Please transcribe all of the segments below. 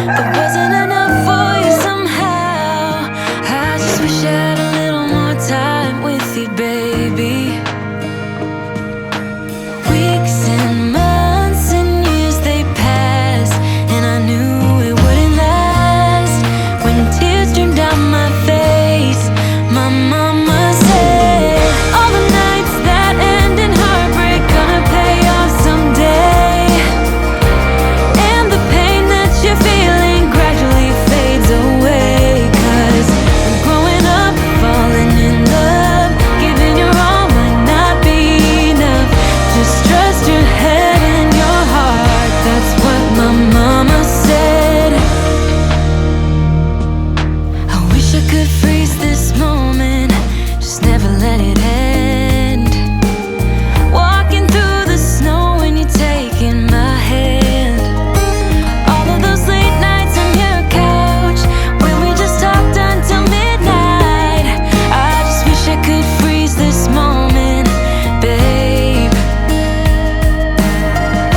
There wasn't enough for you somehow. I just wish I had a little more time with you, baby. Weeks and months and years they passed, and I knew it wouldn't last. When tears streamed down my face, my mama said, all the nights that end in heartbreak gonna pay off someday. And the pain that you're feeling gradually fades away. 'Cause growing up, falling in love, giving your all might not be enough. Just trust your head and your heart. That's what my mama said. I wish I could freeze this moment, just never let it end. Walking through the snow when you're taking my hand. All of those late nights on your couch when we just talked until midnight. I just wish I could freeze this moment, babe.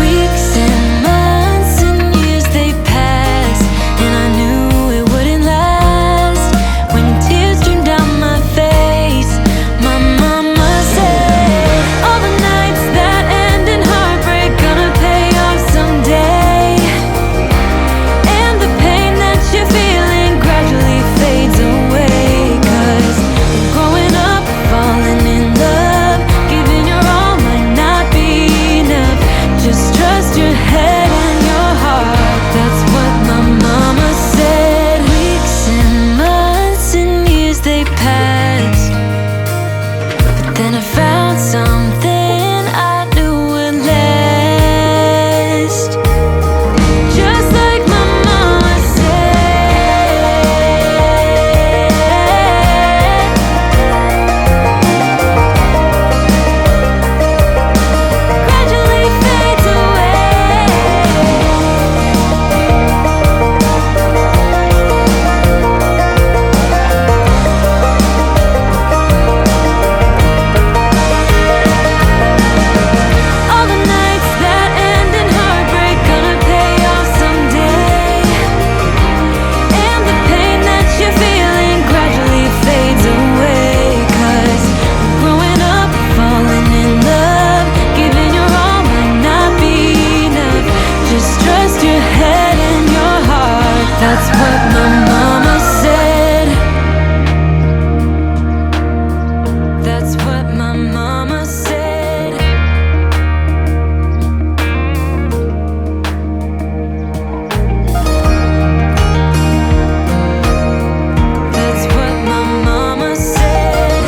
Weeks and months and years they passed, and I knew it wouldn't last. When tears streamed down my face, my mama said, all the nights that end in heartbreak gonna pay off someday. And the pain that you're feeling gradually fades away. 'Cause growing up, falling in love, giving your all might not be enough. Just trust your head and your heart. That's what my mama said. Weeks and months and years they passed, but then I found something I knew would last. Just like my mama said. Gradually fades away. All the nights that end in heartbreak gonna pay off someday. And the pain that you're feeling gradually fades away. 'Cause growing up, falling in love, giving your all might not be enough. Just trust your head and your heart. That's what my mama said. That's what my mama said. That's what my mama said.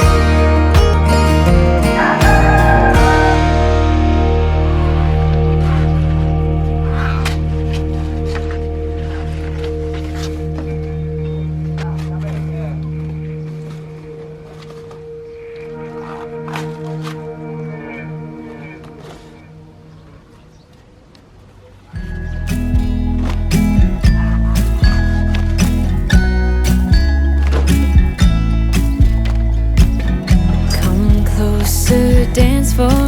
Come closer, dance for